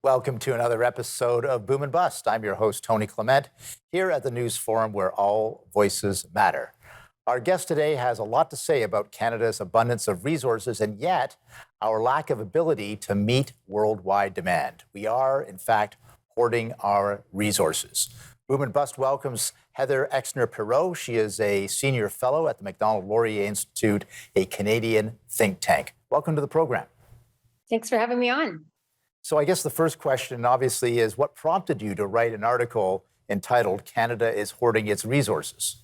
Welcome to another episode of Boom and Bust. I'm your host, Tony Clement, here at the News Forum where all voices matter. Our guest today has a lot to say about Canada's abundance of resources and yet our lack of ability to meet worldwide demand. We are, in fact, hoarding our resources. Boom and Bust welcomes Heather Exner-Pirot. She is a senior fellow at the MacDonald-Laurier Institute, a Canadian think tank. Welcome to the program. Thanks for having me on. So I guess the first question, obviously, is what prompted you to write an article entitled Canada is Hoarding Its Resources?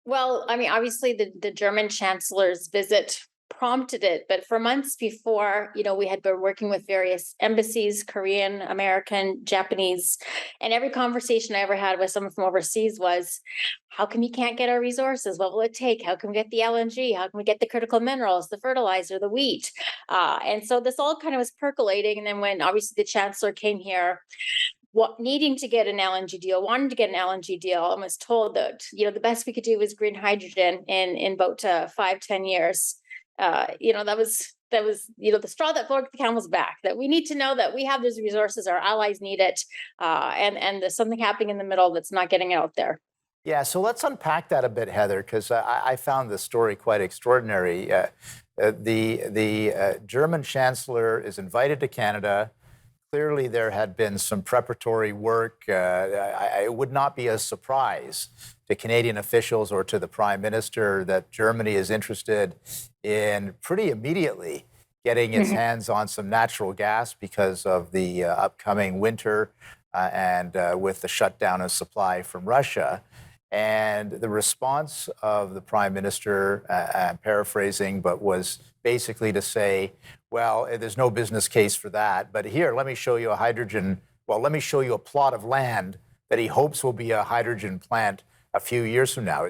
Well, I mean, obviously the German chancellor's visit prompted it, but for months before, we had been working with various embassies, Korean, American, Japanese, and every conversation I ever had with someone from overseas was, how come you can't get our resources? What will it take? How can we get the LNG? How can we get the critical minerals, the fertilizer, the wheat? And so this all kind of was percolating. And then when obviously the chancellor came here, needing to get an LNG deal, wanted to get an LNG deal, and was told that the best we could do was green hydrogen in about 5-10 years. That was the straw that broke the camel's back. That we need to know that we have those resources, our allies need it, and there's something happening in the middle that's not getting out there. Yeah, so let's unpack that a bit, Heather, because I found the story quite extraordinary. The German chancellor is invited to Canada. Clearly, there had been some preparatory work. It would not be a surprise to Canadian officials or to the Prime Minister that Germany is interested in pretty immediately getting its hands on some natural gas because of the upcoming winter and with the shutdown of supply from Russia. And the response of the Prime Minister, I'm paraphrasing, but was basically to say, well, there's no business case for that. But here, let me show you let me show you a plot of land that he hopes will be a hydrogen plant a few years from now.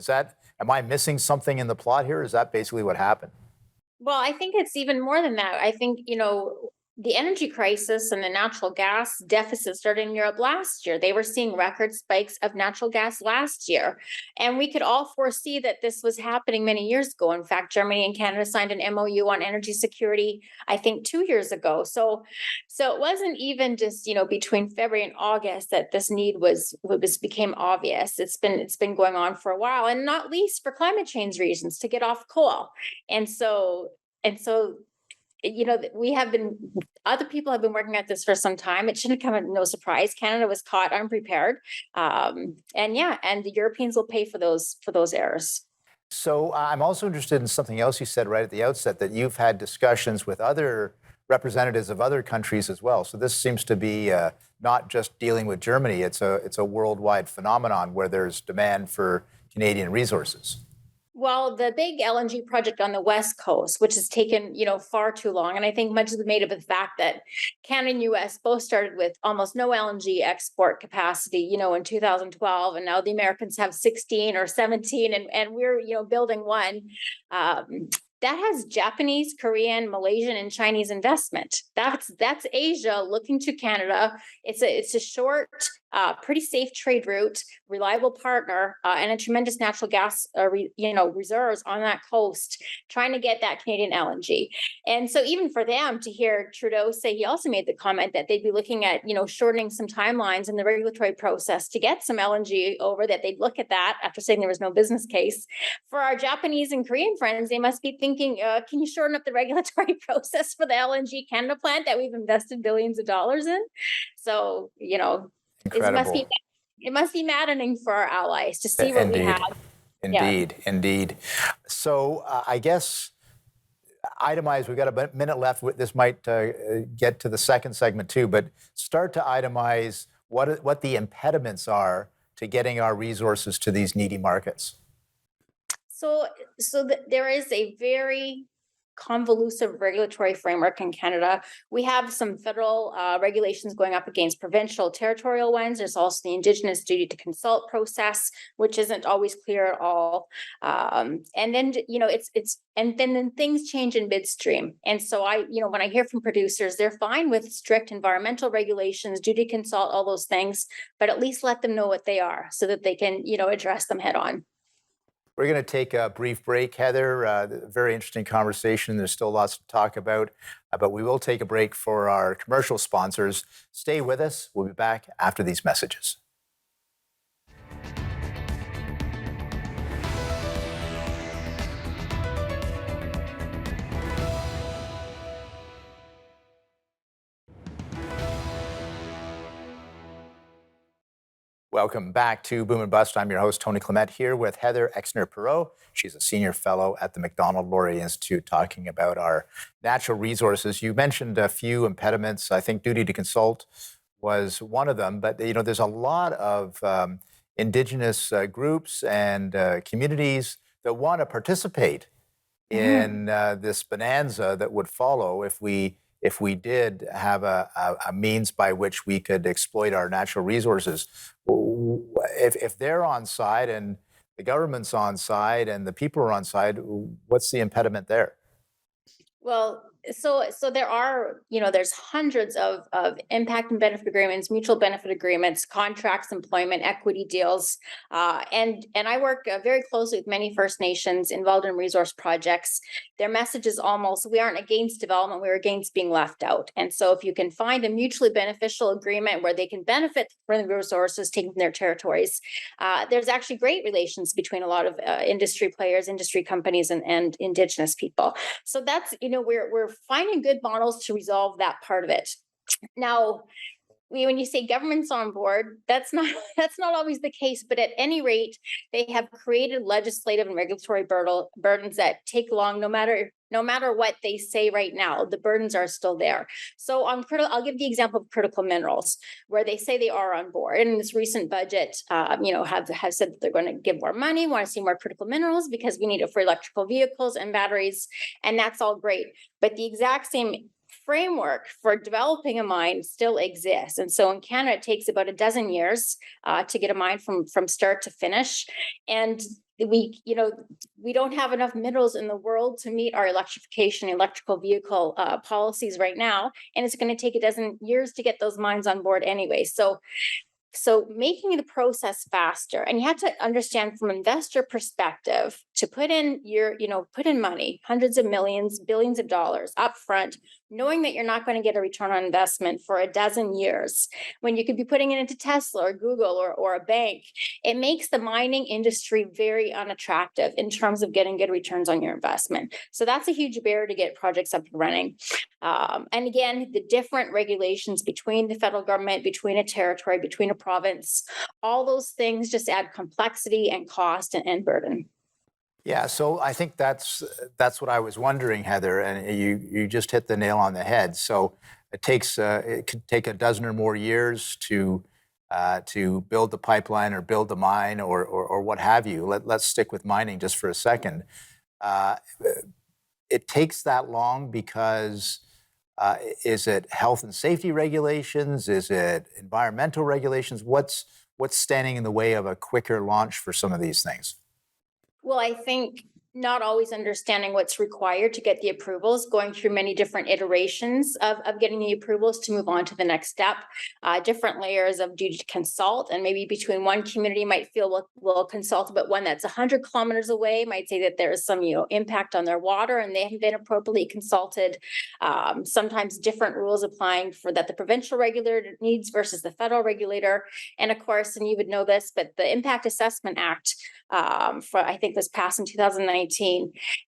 Am I missing something in the plot here? Is that basically what happened? Well, I think it's even more than that. I think, the energy crisis and the natural gas deficit started in Europe last year. They were seeing record spikes of natural gas last year. And we could all foresee that this was happening many years ago. In fact, Germany and Canada signed an MOU on energy security, I think 2 years ago. So it wasn't even just, between February and August that this need became obvious. It's been going on for a while, and not least for climate change reasons, to get off coal. And so other people have been working at this for some time. It shouldn't come as no surprise. Canada was caught unprepared. And the Europeans will pay for those errors. So I'm also interested in something else you said right at the outset, that you've had discussions with other representatives of other countries as well. So this seems to be not just dealing with Germany. It's a worldwide phenomenon where there's demand for Canadian resources. Well, the big LNG project on the West Coast, which has taken, far too long. And I think much is made of the fact that Canada and US both started with almost no LNG export capacity, in 2012. And now the Americans have 16 or 17, and we're, building one. That has Japanese, Korean, Malaysian, and Chinese investment. That's Asia looking to Canada. It's a short, pretty safe trade route, reliable partner, and a tremendous natural gas, reserves on that coast, trying to get that Canadian LNG. And so even for them to hear Trudeau say, he also made the comment that they'd be looking at, shortening some timelines in the regulatory process to get some LNG over, that they'd look at that after saying there was no business case. For our Japanese and Korean friends, they must be thinking, can you shorten up the regulatory process for the LNG Canada plant that we've invested billions of dollars in? So, Incredible. It must be maddening for our allies to see what we have. Indeed. So I guess itemize, we've got a minute left. This might get to the second segment too, but start to itemize what the impediments are to getting our resources to these needy markets. So there is a very convoluted regulatory framework in Canada. We have some federal regulations going up against provincial, territorial ones. There's also the Indigenous duty to consult process, which isn't always clear at all. And then then things change in midstream. And so when I hear from producers, they're fine with strict environmental regulations, duty to consult, all those things, but at least let them know what they are so that they can address them head on. We're going to take a brief break, Heather. Very interesting conversation. There's still lots to talk about, but we will take a break for our commercial sponsors. Stay with us. We'll be back after these messages. Welcome back to Boom and Bust. I'm your host, Tony Clement, here with Heather Exner-Pirot. She's a senior fellow at the MacDonald-Laurier Institute, talking about our natural resources. You mentioned a few impediments. I think duty to consult was one of them, but there's a lot of Indigenous groups and communities that want to participate in this bonanza that would follow if we did have a means by which we could exploit our natural resources. If they're on side and the government's on side and the people are on side, what's the impediment there? Well, so there are, there's hundreds of impact and benefit agreements, mutual benefit agreements, contracts, employment, equity deals, and I work very closely with many First Nations involved in resource projects. Their message is almost, we aren't against development, we're against being left out. And so if you can find a mutually beneficial agreement where they can benefit from the resources taken from their territories, there's actually great relations between a lot of industry players, industry companies, and Indigenous people. So that's, we're finding good models to resolve that part of it. Now, when you say government's on board, that's not always the case. But at any rate, they have created legislative and regulatory burdens that take long, no matter what they say right now. The burdens are still there. So I'll give the example of critical minerals, where they say they are on board. And in this recent budget, have said that they're going to give more money, want to see more critical minerals because we need it for electrical vehicles and batteries, and that's all great. But the exact same framework for developing a mine still exists. And so in Canada, it takes about a dozen years to get a mine from start to finish. And we don't have enough minerals in the world to meet our electrification, electrical vehicle policies right now. And it's going to take a dozen years to get those mines on board anyway. So making the process faster, and you have to understand from an investor perspective, to put in money, hundreds of millions, billions of dollars upfront, knowing that you're not going to get a return on investment for a dozen years, when you could be putting it into Tesla or Google or a bank, it makes the mining industry very unattractive in terms of getting good returns on your investment. So that's a huge barrier to get projects up and running. And again, the different regulations between the federal government, between a territory, between a province, all those things just add complexity and cost and burden. Yeah, so I think that's what I was wondering, Heather, and you just hit the nail on the head. So it could take a dozen or more years to build the pipeline or build the mine or what have you. Let's stick with mining just for a second. It takes that long because is it health and safety regulations? Is it environmental regulations? What's standing in the way of a quicker launch for some of these things? Well, I think not always understanding what's required to get the approvals, going through many different iterations of getting the approvals to move on to the next step, different layers of duty to consult, and maybe between one community might feel we'll consult, but one that's 100 kilometers away might say that there is some impact on their water and they haven't been appropriately consulted. Sometimes different rules applying for that the provincial regulator needs versus the federal regulator. And of course, and you would know this, but the Impact Assessment Act, I think was passed in 2019,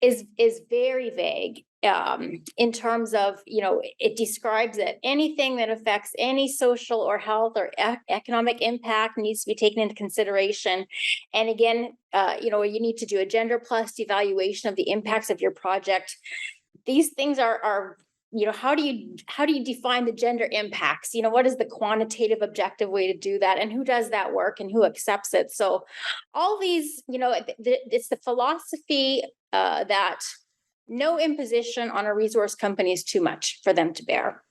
is very vague in terms of, it describes that anything that affects any social or health or economic impact needs to be taken into consideration. And again, you need to do a gender plus evaluation of the impacts of your project. These things are how do you define the gender impacts? What is the quantitative objective way to do that? And who does that work and who accepts it? So all these, it's the philosophy that no imposition on a resource company is too much for them to bear.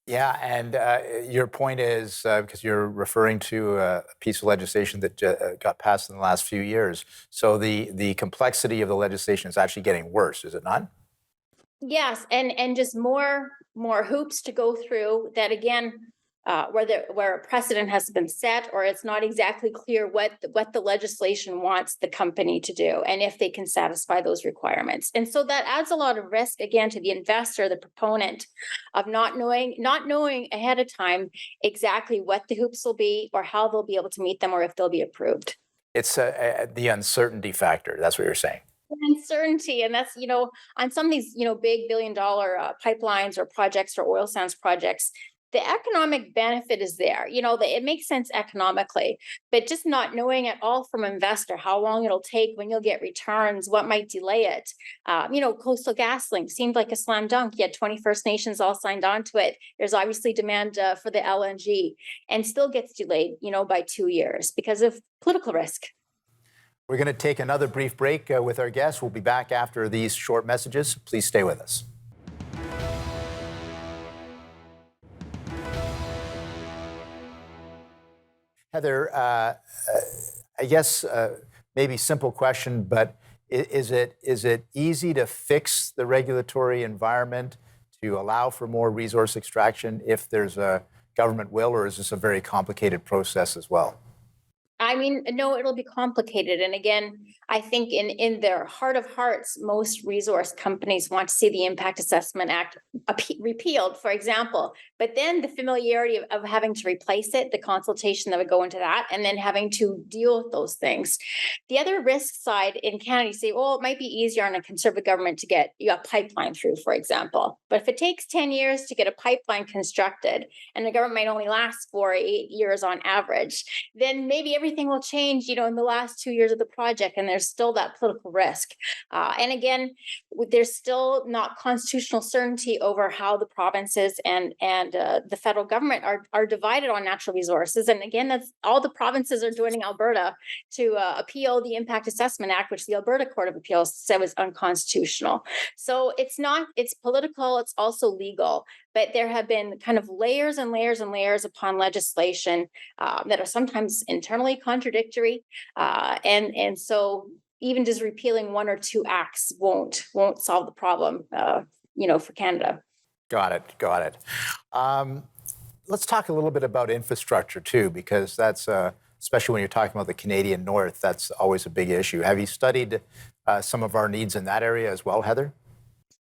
Yeah, and your point is, because you're referring to a piece of legislation that got passed in the last few years, so the complexity of the legislation is actually getting worse, is it not? Yes, and just more hoops to go through that, again, where a precedent has been set, or it's not exactly clear what the legislation wants the company to do, and if they can satisfy those requirements. And so that adds a lot of risk again to the investor, the proponent, of not knowing ahead of time exactly what the hoops will be, or how they'll be able to meet them, or if they'll be approved. It's the uncertainty factor. That's what you're saying. Uncertainty, and that's on some of these big billion-dollar pipelines or projects or oil sands projects, the economic benefit is there. It makes sense economically, but just not knowing at all from investor how long it'll take, when you'll get returns, what might delay it. Coastal GasLink seemed like a slam dunk. You had 20 First Nations all signed on to it. There's obviously demand for the LNG, and still gets delayed, by 2 years because of political risk. We're going to take another brief break with our guests. We'll be back after these short messages. Please stay with us. Heather, I guess maybe simple question, but is it easy to fix the regulatory environment to allow for more resource extraction if there's a government will, or is this a very complicated process as well? I mean, no, it'll be complicated. And again, I think in their heart of hearts, most resource companies want to see the Impact Assessment Act repealed, for example. But then the familiarity of having to replace it, the consultation that would go into that, and then having to deal with those things. The other risk side in Canada, you say, well, it might be easier on a conservative government to get a pipeline through, for example. But if it takes 10 years to get a might constructed, and the government might only last 4 or 8 years on average, then maybe everything will change, in the last 2 years of the project, and there's still that political risk. And again, there's still not constitutional certainty over how the provinces and the federal government are divided on natural resources. And again, that's all the provinces are joining Alberta to appeal the Impact Assessment Act, which the Alberta Court of Appeals said was unconstitutional. So it's political, it's also legal. But there have been kind of layers and layers and layers upon legislation that are sometimes internally contradictory, and so even just repealing 1 or 2 acts won't solve the problem, for Canada. Got it. Let's talk a little bit about infrastructure too, because that's especially when you're talking about the Canadian North, that's always a big issue. Have you studied some of our needs in that area as well, Heather?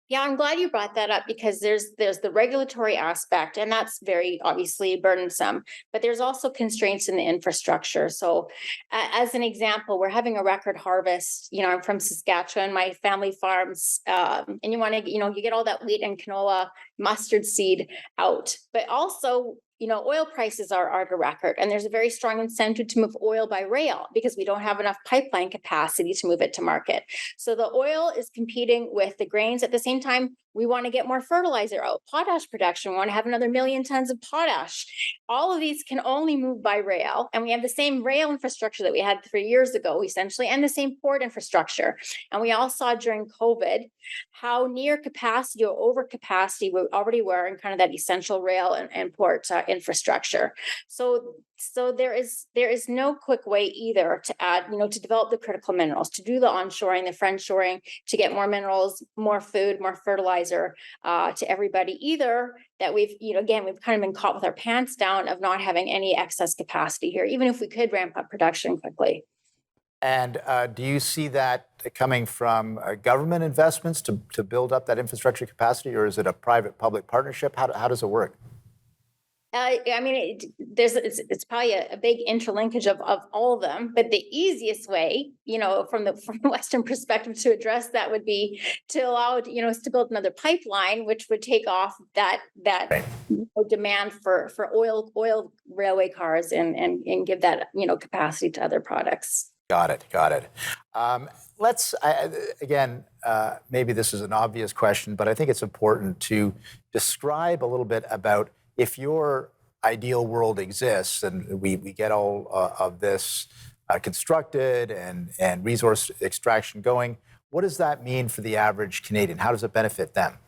Yeah, I'm glad you brought that up, because there's the regulatory aspect, and that's very obviously burdensome, but there's also constraints in the infrastructure. So as an example, we're having a record harvest. I'm from Saskatchewan, my family farms, and you want to, you get all that wheat and canola, mustard seed out, but also oil prices are at a record, and there's a very strong incentive to move oil by rail because we don't have enough pipeline capacity to move it to market. So the oil is competing with the grains. At the same time, we want to get more fertilizer out, potash production. We want to have another 1 million tons of potash. All of these can only move by rail, and we have the same rail infrastructure that we had 3 years ago, essentially, and the same port infrastructure. And we all saw during COVID how near capacity or over capacity we already were in kind of that essential rail and port infrastructure. So there is no quick way either to add, to develop the critical minerals, to do the onshoring, the friendshoring, to get more minerals, more food, more fertilizer to everybody. Either that we've kind of been caught with our pants down of not having any excess capacity here, even if we could ramp up production quickly. And do you see that coming from government investments to build up that infrastructure capacity, or is it a private-public partnership? How does it work? It's probably a big interlinkage of all of them, but the easiest way, from the Western perspective to address that would be to allow, us to build another pipeline, which would take off that Right. demand for oil railway cars and give that, capacity to other products. Got it. Maybe this is an obvious question, but I think it's important to describe a little bit about, if your ideal world exists and we get all of this constructed and resource extraction going, what does that mean for the average Canadian? How does it benefit them?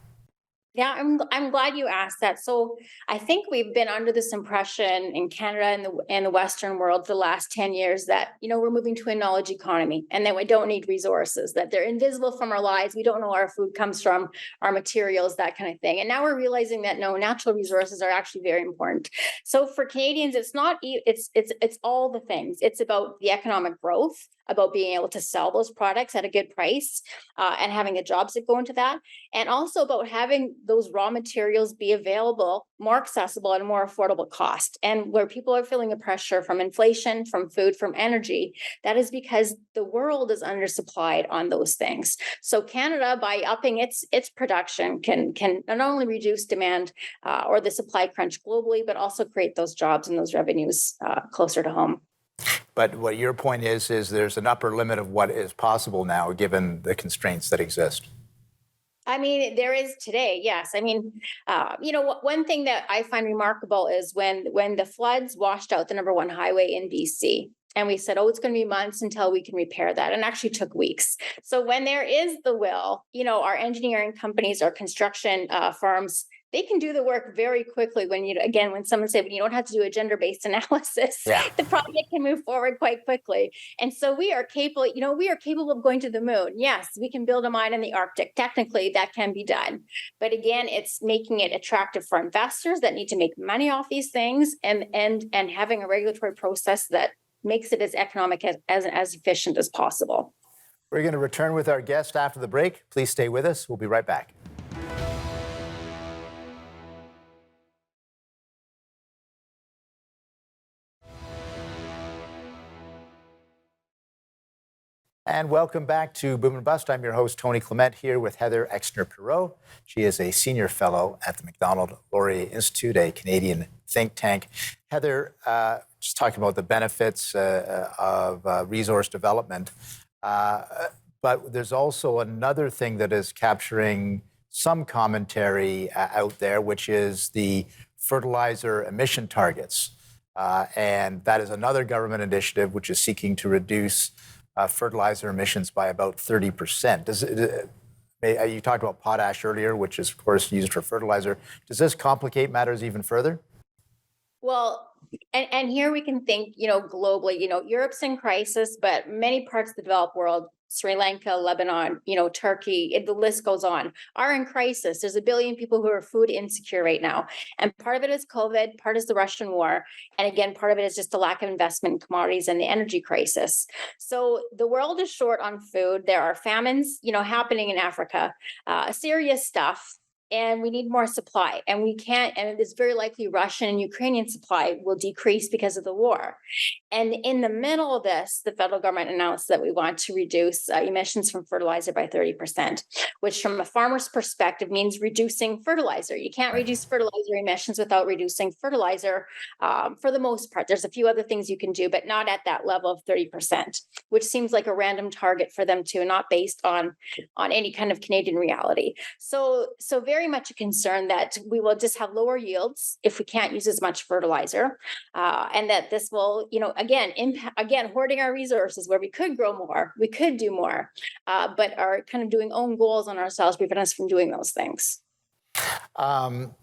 Yeah, I'm glad you asked that. So I think we've been under this impression in Canada and the Western world for the last 10 years that, we're moving to a knowledge economy and that we don't need resources, that they're invisible from our lives. We don't know where our food comes from, our materials, that kind of thing. And now we're realizing that no, natural resources are actually very important. So for Canadians, it's not it's all the things. It's about the economic growth, about being able to sell those products at a good price, and having the jobs that go into that, and also about having those raw materials be available, more accessible, at a more affordable cost. And where people are feeling the pressure from inflation, from food, from energy, that is because the world is undersupplied on those things. So Canada, by upping its production, can not only reduce demand, or the supply crunch globally, but also create those jobs and those revenues closer to home. But what your point is there's an upper limit of what is possible now, given the constraints that exist. I mean, there is today, yes. I mean, one thing that I find remarkable is when the floods washed out the number one highway in BC. And we said, oh, it's going to be months until we can repair that. And actually took weeks. So when there is the will, our engineering companies, our construction firms, they can do the work very quickly when someone said, when you don't have to do a gender-based analysis, Yeah. the project can move forward quite quickly. And so we are capable of going to the moon. Yes, we can build a mine in the Arctic. Technically, that can be done. But again, it's making it attractive for investors that need to make money off these things, and having a regulatory process that makes it as economic as efficient as possible. We're going to return with our guest after the break. Please stay with us. We'll be right back. And welcome back to Boom and Bust. I'm your host, Tony Clement, here with Heather Exner-Pirot. She is a senior fellow at the MacDonald-Laurier Institute, a Canadian think tank. Heather, just talking about the benefits of resource development, but there's also another thing that is capturing some commentary out there, which is the fertilizer emission targets. And that is another government initiative which is seeking to reduce fertilizer emissions by about 30%. You talked about potash earlier, which is, of course, used for fertilizer. Does this complicate matters even further? Well, and here we can think, globally, Europe's in crisis, but many parts of the developed world, Sri Lanka, Lebanon, Turkey, the list goes on, are in crisis. There's 1 billion people who are food insecure right now. And part of it is COVID, part is the Russian war. And again, part of it is just the lack of investment in commodities and the energy crisis. So the world is short on food. There are famines, happening in Africa, serious stuff. And we need more supply, and and it's very likely Russian and Ukrainian supply will decrease because of the war. And in the middle of this, the federal government announced that we want to reduce emissions from fertilizer by 30%, which from a farmer's perspective means reducing fertilizer. You can't reduce fertilizer emissions without reducing fertilizer, for the most part. There's a few other things you can do, but not at that level of 30%, which seems like a random target for them too, not based on any kind of Canadian reality. So very much a concern that we will just have lower yields if we can't use as much fertilizer, and that this will, again, hoarding our resources where we could grow more, we could do more, but are kind of doing own goals on ourselves, prevent us from doing those things. On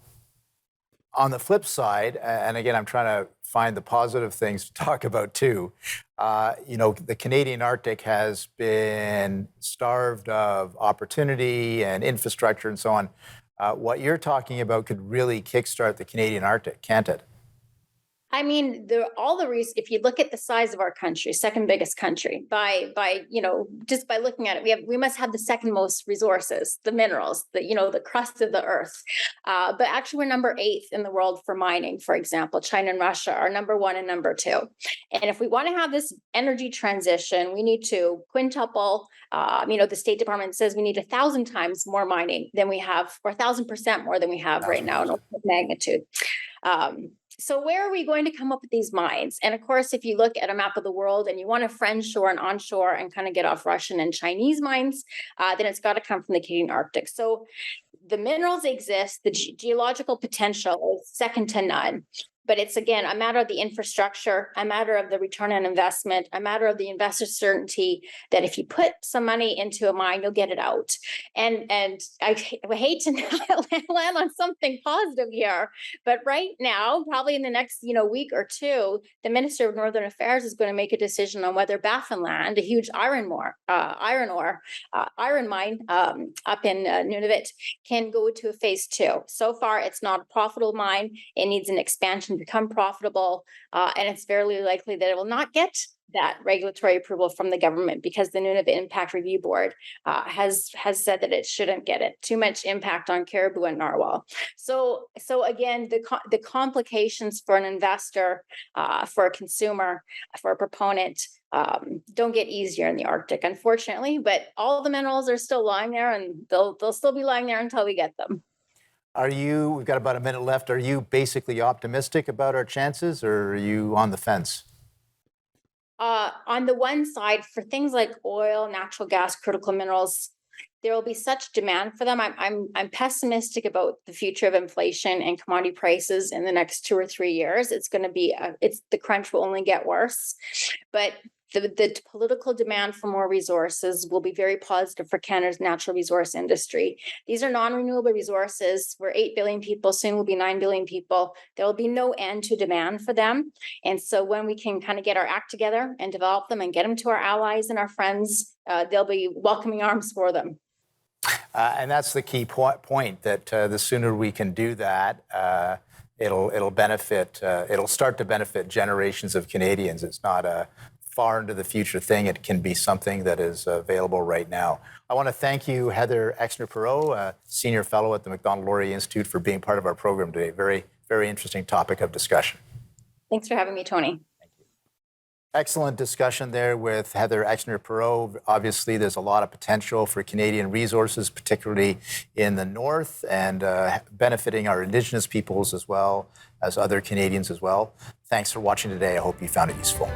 the flip side, and again, I'm trying to find the positive things to talk about too. The Canadian Arctic has been starved of opportunity and infrastructure and so on. What you're talking about could really kickstart the Canadian Arctic, can't it? I mean, if you look at the size of our country, second biggest country, just by looking at it, we must have the second most resources, the minerals, the crust of the earth. But actually, we're number 8 in the world for mining, for example. China and Russia are number 1 and number 2. And if we want to have this energy transition, we need to quintuple. The State Department says we need 1,000 times more mining than we have, or 1,000% more than we have right now in magnitude. So where are we going to come up with these mines? And of course, if you look at a map of the world and you want to friendshore and onshore and kind of get off Russian and Chinese mines, then it's got to come from the Canadian Arctic. So the minerals exist, the geological potential is second to none. but it's again a matter of the infrastructure, a matter of the return on investment, a matter of the investor certainty that if you put some money into a mine, you'll get it out. And I hate to land on something positive here, but right now, probably in the next week or two, the Minister of Northern Affairs is going to make a decision on whether Baffinland, a huge iron mine up in Nunavut, can go to a phase 2. So far, it's not a profitable mine. It needs an expansion to become profitable, and it's very likely that it will not get that regulatory approval from the government because the Nunavut Impact Review Board has said that it shouldn't get it. Too much impact on caribou and narwhal. So again, the complications for an investor, for a consumer, for a proponent, don't get easier in the Arctic, unfortunately. But all the minerals are still lying there, and they'll still be lying there until we get them. We've got about a minute left. Are you basically optimistic about our chances, or are you on the fence? On the one side, for things like oil, natural gas, critical minerals, there will be such demand for them. I'm pessimistic about the future of inflation and commodity prices in the next 2 or 3 years. It's going to be the crunch will only get worse, but the political demand for more resources will be very positive for Canada's natural resource industry. These are non-renewable resources. We're 8 billion people, soon we'll be 9 billion people. There will be no end to demand for them. And so when we can kind of get our act together and develop them and get them to our allies and our friends, they'll be welcoming arms for them. And that's the key point, that the sooner we can do that, it'll benefit. It'll start to benefit generations of Canadians. It's not a far into the future thing. It can be something that is available right now. I want to thank you, Heather Exner-Pirot, Senior Fellow at the MacDonald-Laurier Institute, for being part of our program today. Very, very interesting topic of discussion. Thanks for having me, Tony. Thank you. Excellent discussion there with Heather Exner-Pirot. Obviously, there's a lot of potential for Canadian resources, particularly in the north, and benefiting our Indigenous peoples as well as other Canadians as well. Thanks for watching today. I hope you found it useful.